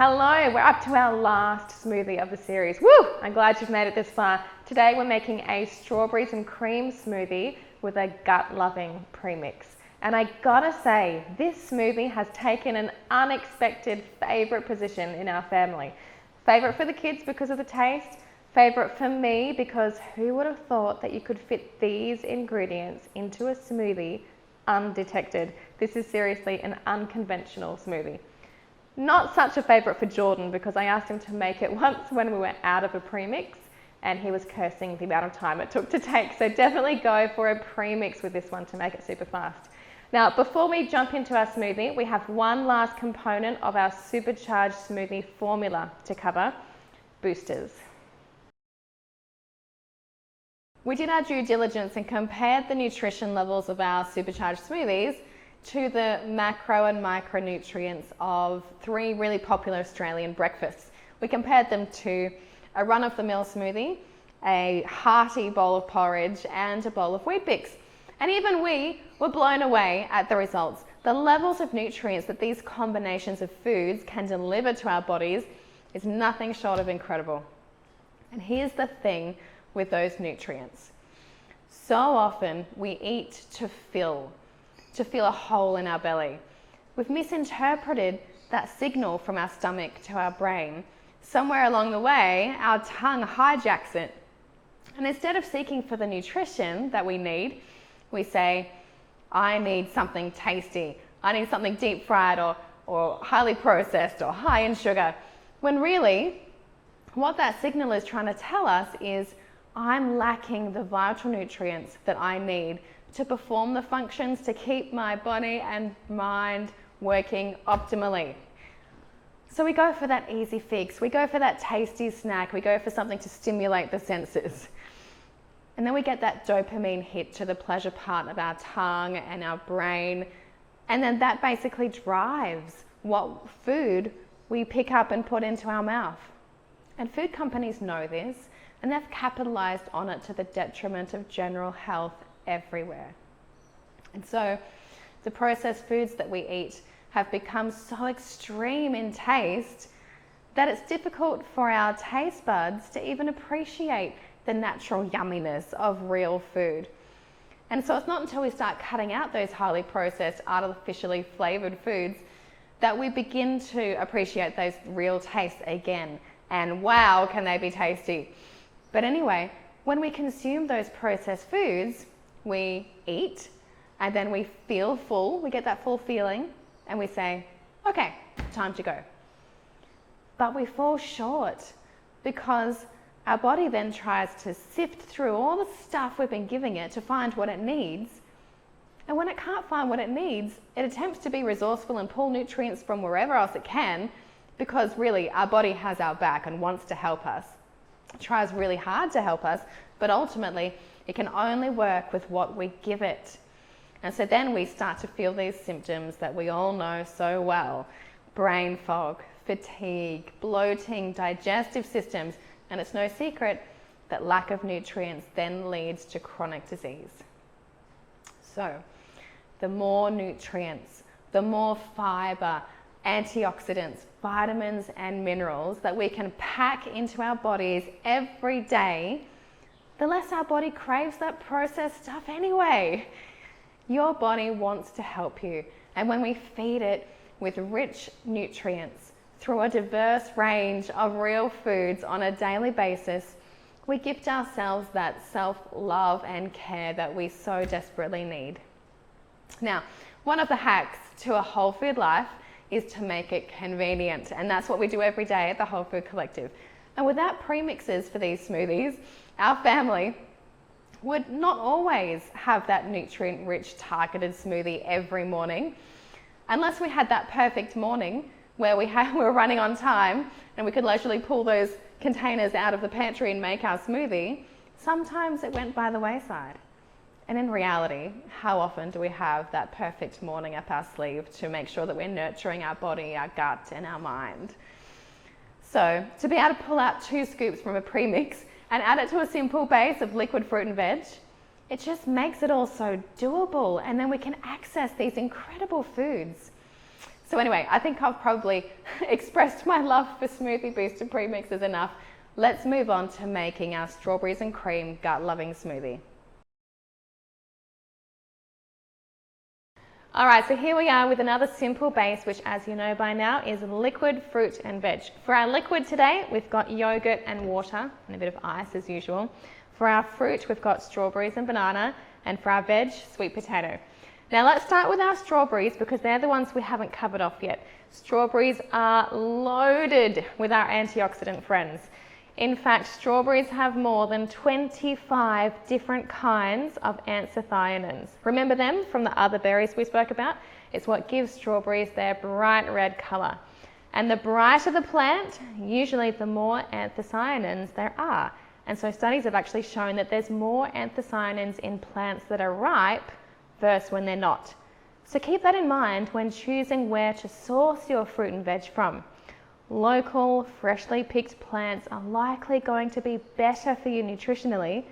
Hello, we're up to our last smoothie of the series. Woo! I'm glad you've made it this far. Today we're making a strawberries and cream smoothie with a gut-loving premix. And I gotta say, this smoothie has taken an unexpected favorite position in our family. Favorite for the kids because of the taste, favorite for me because who would have thought that you could fit these ingredients into a smoothie undetected? This is seriously an unconventional smoothie. Not such a favorite for Jordan because I asked him to make it once when we were out of a premix and he was cursing the amount of time it took to take. So definitely go for a premix with this one to make it super fast. Now, before we jump into our smoothie, we have one last component of our supercharged smoothie formula to cover: boosters. We did our due diligence and compared the nutrition levels of our supercharged smoothies to the macro and micronutrients of three really popular Australian breakfasts. We compared them to a run-of-the-mill smoothie, a hearty bowl of porridge, and a bowl of Weet Bix. And even we were blown away at the results. The levels of nutrients that these combinations of foods can deliver to our bodies is nothing short of incredible. And here's the thing with those nutrients. So often we eat to feel a hole in our belly. We've misinterpreted that signal from our stomach to our brain. Somewhere along the way, our tongue hijacks it. And instead of seeking for the nutrition that we need, we say, I need something tasty. I need something deep fried or highly processed or high in sugar. When really, what that signal is trying to tell us is, I'm lacking the vital nutrients that I need to perform the functions to keep my body and mind working optimally. So we go for that easy fix, we go for that tasty snack, we go for something to stimulate the senses. And then we get that dopamine hit to the pleasure part of our tongue and our brain. And then that basically drives what food we pick up and put into our mouth. And food companies know this, and they've capitalized on it to the detriment of general health everywhere. And so the processed foods that we eat have become so extreme in taste that it's difficult for our taste buds to even appreciate the natural yumminess of real food. And so it's not until we start cutting out those highly processed, artificially flavored foods that we begin to appreciate those real tastes again. And wow, can they be tasty. But anyway, when we consume those processed foods, we eat and then we feel full, we get that full feeling and we say, okay, time to go. But we fall short because our body then tries to sift through all the stuff we've been giving it to find what it needs. And when it can't find what it needs, it attempts to be resourceful and pull nutrients from wherever else it can, because really our body has our back and wants to help us. It tries really hard to help us, but ultimately it can only work with what we give it. And so then we start to feel these symptoms that we all know so well: brain fog, fatigue, bloating, digestive systems, and it's no secret that lack of nutrients then leads to chronic disease. So the more nutrients, the more fiber, antioxidants, vitamins and minerals that we can pack into our bodies every day, the less our body craves that processed stuff anyway. Your body wants to help you, and when we feed it with rich nutrients through a diverse range of real foods on a daily basis, we gift ourselves that self-love and care that we so desperately need. Now, one of the hacks to a whole food life is to make it convenient, and that's what we do every day at the Whole Food Collective. And without premixes for these smoothies, our family would not always have that nutrient-rich targeted smoothie every morning, unless we had that perfect morning where we were running on time and we could leisurely pull those containers out of the pantry and make our smoothie. Sometimes it went by the wayside. And in reality, how often do we have that perfect morning up our sleeve to make sure that we're nurturing our body, our gut, and our mind? So to be able to pull out 2 scoops from a premix and add it to a simple base of liquid fruit and veg, it just makes it all so doable, and then we can access these incredible foods. So anyway, I think I've probably expressed my love for Smoothie Booster premixes enough. Let's move on to making our strawberries and cream gut-loving smoothie. All right, so here we are with another simple base, which as you know by now is liquid fruit and veg. For our liquid today, we've got yogurt and water and a bit of ice as usual. For our fruit, we've got strawberries and banana, and for our veg, sweet potato. Now let's start with our strawberries because they're the ones we haven't covered off yet. Strawberries are loaded with our antioxidant friends. In fact, strawberries have more than 25 different kinds of anthocyanins. Remember them from the other berries we spoke about? It's what gives strawberries their bright red colour. And the brighter the plant, usually the more anthocyanins there are. And so studies have actually shown that there's more anthocyanins in plants that are ripe versus when they're not. So keep that in mind when choosing where to source your fruit and veg from. Local, freshly picked plants are likely going to be better for you nutritionally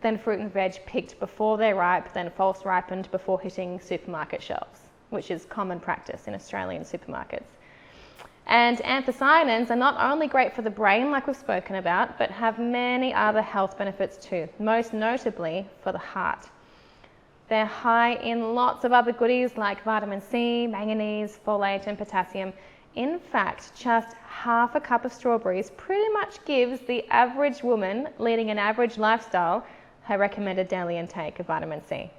than fruit and veg picked before they're ripe, then false ripened before hitting supermarket shelves, which is common practice in Australian supermarkets. And anthocyanins are not only great for the brain, like we've spoken about, but have many other health benefits too, most notably for the heart. They're high in lots of other goodies like vitamin C, manganese, folate, and potassium. In fact, just half a cup of strawberries pretty much gives the average woman leading an average lifestyle her recommended daily intake of vitamin C.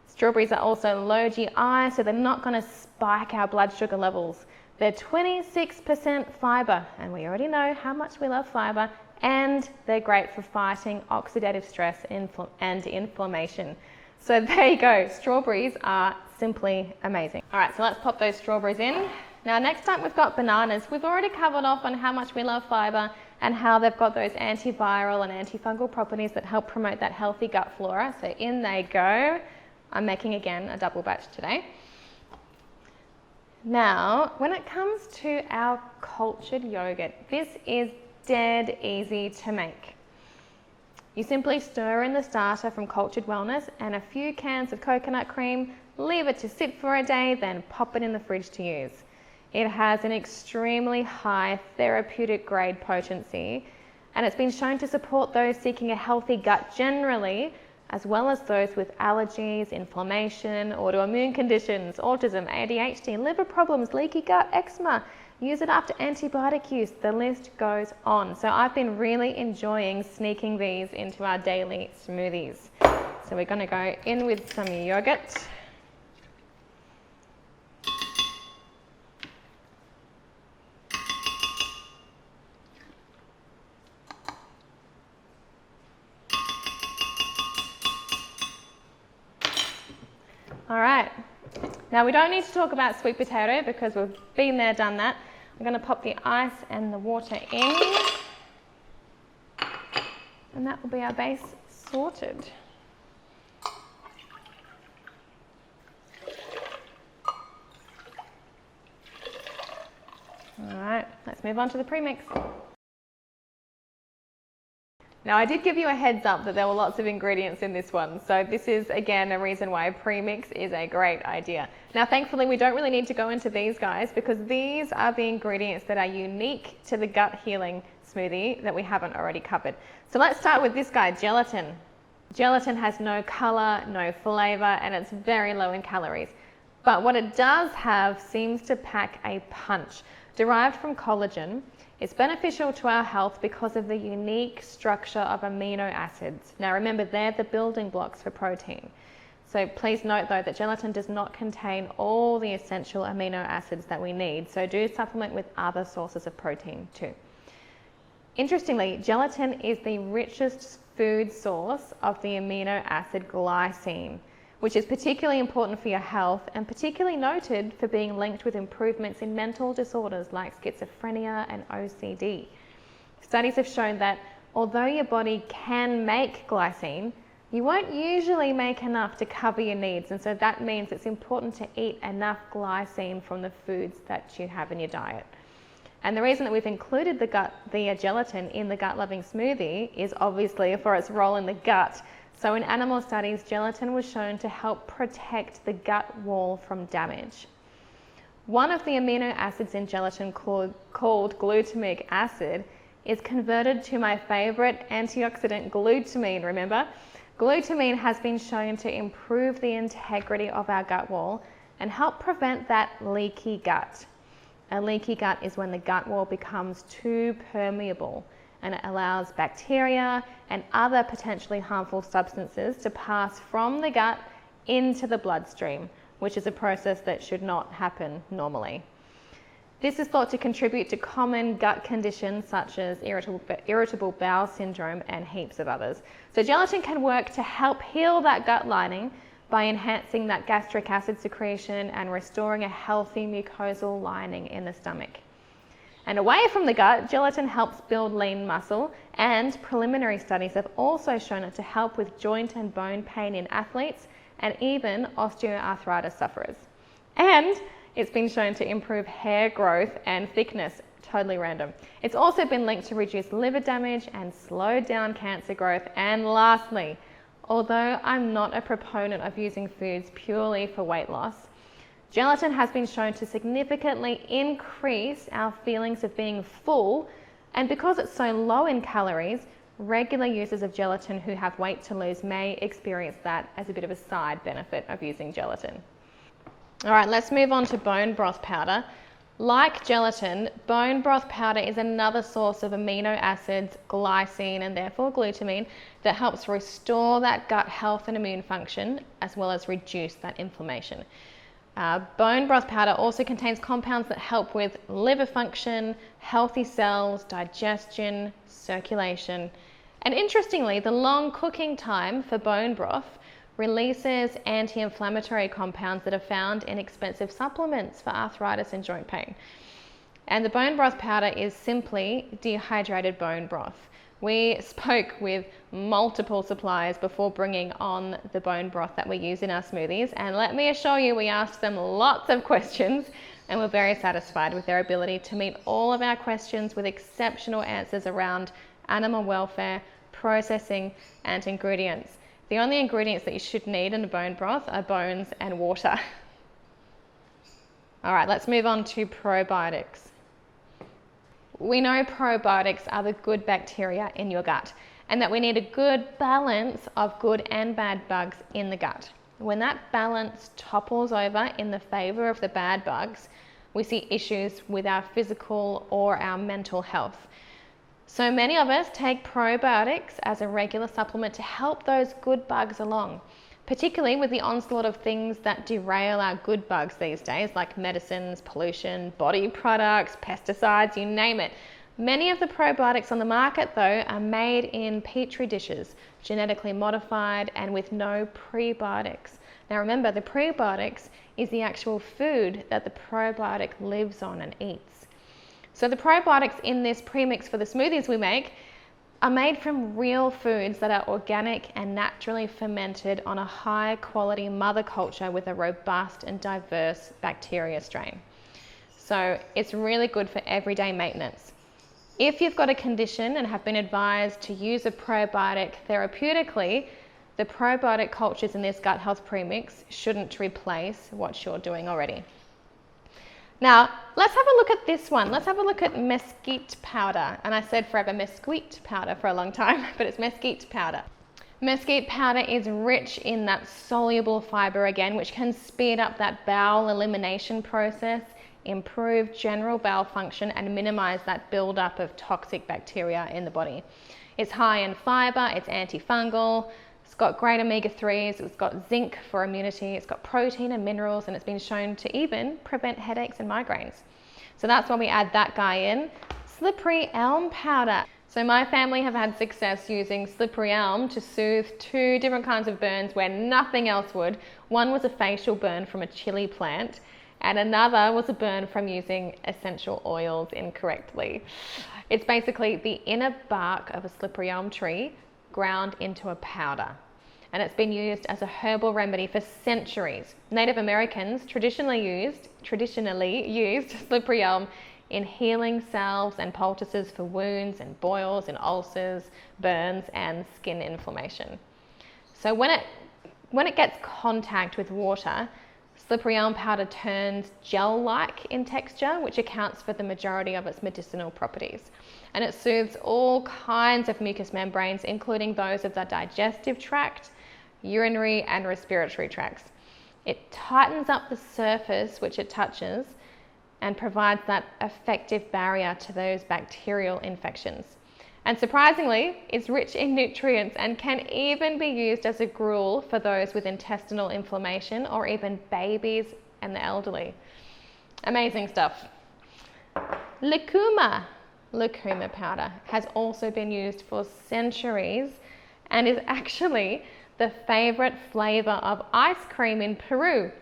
Strawberries are also low GI, so they're not going to spike our blood sugar levels. They're 26% fibre, and we already know how much we love fibre, and they're great for fighting oxidative stress and inflammation. So there you go, strawberries are simply amazing. All right, so let's pop those strawberries in. Now next up we've got bananas. We've already covered off on how much we love fibre and how they've got those antiviral and antifungal properties that help promote that healthy gut flora. So in they go. I'm making again a double batch today. Now, when it comes to our cultured yogurt, this is dead easy to make. You simply stir in the starter from Cultured Wellness and a few cans of coconut cream, leave it to sit for a day, then pop it in the fridge to use. It has an extremely high therapeutic grade potency, and it's been shown to support those seeking a healthy gut generally, as well as those with allergies, inflammation, autoimmune conditions, autism, ADHD, liver problems, leaky gut, eczema. Use it after antibiotic use. The list goes on. So I've been really enjoying sneaking these into our daily smoothies. So we're going to go in with some yogurt. All right, now we don't need to talk about sweet potato because we've been there, done that. I'm going to pop the ice and the water in, and that will be our base sorted. All right, let's move on to the premix. Now I did give you a heads up that there were lots of ingredients in this one, so this is again a reason why a premix is a great idea. Now thankfully we don't really need to go into these guys because these are the ingredients that are unique to the gut healing smoothie that we haven't already covered. So let's start with this guy, gelatin. Gelatin has no colour, no flavour, and it's very low in calories. But what it does have seems to pack a punch. Derived from collagen, it's beneficial to our health because of the unique structure of amino acids. Now remember, they're the building blocks for protein. So please note though that gelatin does not contain all the essential amino acids that we need, so do supplement with other sources of protein too. Interestingly, gelatin is the richest food source of the amino acid glycine, which is particularly important for your health and particularly noted for being linked with improvements in mental disorders like schizophrenia and OCD. Studies have shown that although your body can make glycine, you won't usually make enough to cover your needs, and so that means it's important to eat enough glycine from the foods that you have in your diet. And the reason that we've included the gelatin in the gut-loving smoothie is obviously for its role in the gut. So in animal studies, gelatin was shown to help protect the gut wall from damage. One of the amino acids in gelatin called glutamic acid is converted to my favorite antioxidant, glutamine, remember? Glutamine has been shown to improve the integrity of our gut wall and help prevent that leaky gut. A leaky gut is when the gut wall becomes too permeable and it allows bacteria and other potentially harmful substances to pass from the gut into the bloodstream, which is a process that should not happen normally. This is thought to contribute to common gut conditions such as irritable bowel syndrome and heaps of others. So gelatin can work to help heal that gut lining by enhancing that gastric acid secretion and restoring a healthy mucosal lining in the stomach. And away from the gut, gelatin helps build lean muscle, and preliminary studies have also shown it to help with joint and bone pain in athletes and even osteoarthritis sufferers. And it's been shown to improve hair growth and thickness, totally random. It's also been linked to reduce liver damage and slow down cancer growth. And lastly, although I'm not a proponent of using foods purely for weight loss, gelatin has been shown to significantly increase our feelings of being full, and because it's so low in calories, regular users of gelatin who have weight to lose may experience that as a bit of a side benefit of using gelatin. All right, let's move on to bone broth powder. Like gelatin, bone broth powder is another source of amino acids, glycine, and therefore glutamine that helps restore that gut health and immune function, as well as reduce that inflammation. Bone broth powder also contains compounds that help with liver function, healthy cells, digestion, circulation. And interestingly, the long cooking time for bone broth releases anti-inflammatory compounds that are found in expensive supplements for arthritis and joint pain. And the bone broth powder is simply dehydrated bone broth. We spoke with multiple suppliers before bringing on the bone broth that we use in our smoothies, and let me assure you, we asked them lots of questions and we're very satisfied with their ability to meet all of our questions with exceptional answers around animal welfare, processing, and ingredients. The only ingredients that you should need in a bone broth are bones and water. All right, let's move on to probiotics. We know probiotics are the good bacteria in your gut, and that we need a good balance of good and bad bugs in the gut. When that balance topples over in the favor of the bad bugs, we see issues with our physical or our mental health. So many of us take probiotics as a regular supplement to help those good bugs along, particularly with the onslaught of things that derail our good bugs these days, like medicines, pollution, body products, pesticides, you name it. Many of the probiotics on the market, though, are made in petri dishes, genetically modified and with no prebiotics. Now remember, the prebiotics is the actual food that the probiotic lives on and eats. So the probiotics in this premix for the smoothies we make are made from real foods that are organic and naturally fermented on a high quality mother culture with a robust and diverse bacteria strain. So it's really good for everyday maintenance. If you've got a condition and have been advised to use a probiotic therapeutically, the probiotic cultures in this gut health premix shouldn't replace what you're doing already. Now, let's have a look at this one. Let's have a look at mesquite powder. And I said forever mesquite powder for a long time, but it's mesquite powder. Mesquite powder is rich in that soluble fiber again, which can speed up that bowel elimination process, improve general bowel function, and minimize that buildup of toxic bacteria in the body. It's high in fiber, it's antifungal, it's got great omega-3s, it's got zinc for immunity, it's got protein and minerals, and it's been shown to even prevent headaches and migraines. So that's why we add that guy in. Slippery elm powder. So my family have had success using slippery elm to soothe two different kinds of burns where nothing else would. One was a facial burn from a chili plant, and another was a burn from using essential oils incorrectly. It's basically the inner bark of a slippery elm tree ground into a powder, and it's been used as a herbal remedy for centuries. Native Americans traditionally used slippery elm in healing salves and poultices for wounds and boils and ulcers, burns, and skin inflammation. So when it gets contact with water, Slippery elm powder turns gel-like in texture, which accounts for the majority of its medicinal properties. And it soothes all kinds of mucous membranes, including those of the digestive tract, urinary and respiratory tracts. It tightens up the surface which it touches and provides that effective barrier to those bacterial infections. And surprisingly, it's rich in nutrients and can even be used as a gruel for those with intestinal inflammation or even babies and the elderly. Amazing stuff. Lucuma powder has also been used for centuries and is actually the favorite flavor of ice cream in Peru.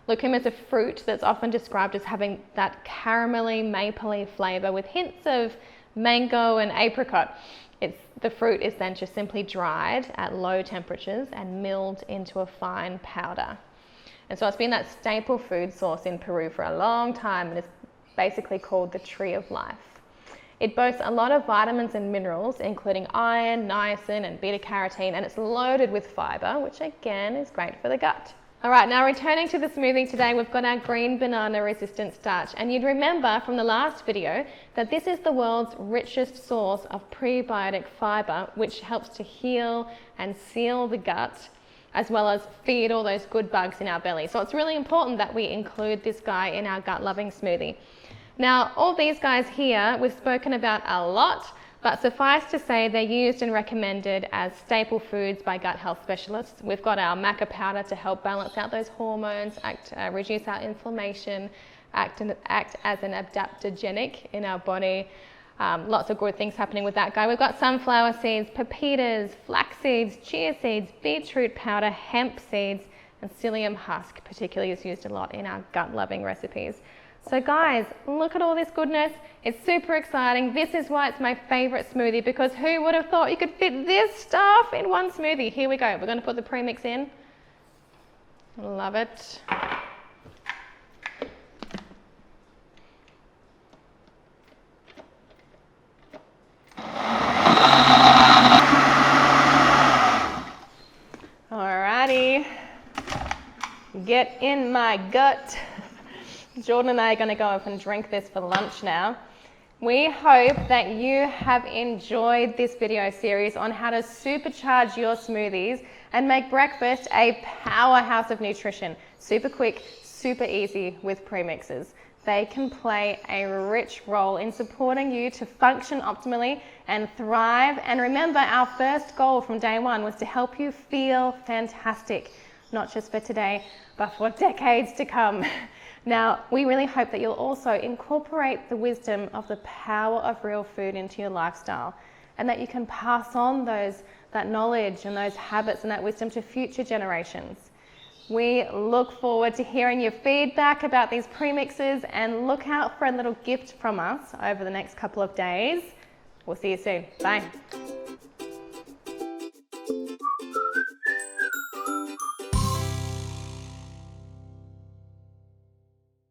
Lucuma is a fruit that's often described as having that caramelly, mapley flavor with hints of mango and apricot. The fruit is then just simply dried at low temperatures and milled into a fine powder. And so it's been that staple food source in Peru for a long time, and it's basically called the tree of life. It boasts a lot of vitamins and minerals, including iron, niacin, and beta-carotene, and it's loaded with fiber, which again is great for the gut. All right, now returning to the smoothie today, we've got our green banana resistant starch. And you'd remember from the last video that this is the world's richest source of prebiotic fiber, which helps to heal and seal the gut, as well as feed all those good bugs in our belly. So it's really important that we include this guy in our gut-loving smoothie. Now, all these guys here, we've spoken about a lot, but suffice to say they're used and recommended as staple foods by gut health specialists. We've got our maca powder to help balance out those hormones, reduce our inflammation, act as an adaptogenic in our body. Lots of good things happening with that guy. We've got sunflower seeds, pepitas, flax seeds, chia seeds, beetroot powder, hemp seeds, and psyllium husk particularly is used a lot in our gut-loving recipes. So guys, look at all this goodness. It's super exciting. This is why it's my favorite smoothie, because who would have thought you could fit this stuff in one smoothie? Here we go. We're going to put the premix in. Love it. Alrighty. Get in my gut. Jordan and I are going to go up and drink this for lunch now. We hope that you have enjoyed this video series on how to supercharge your smoothies and make breakfast a powerhouse of nutrition. Super quick, super easy with premixes. They can play a rich role in supporting you to function optimally and thrive. And remember, our first goal from day one was to help you feel fantastic, not just for today, but for decades to come. Now, we really hope that you'll also incorporate the wisdom of the power of real food into your lifestyle, and that you can pass on that knowledge and those habits and that wisdom to future generations. We look forward to hearing your feedback about these premixes, and look out for a little gift from us over the next couple of days. We'll see you soon. Bye.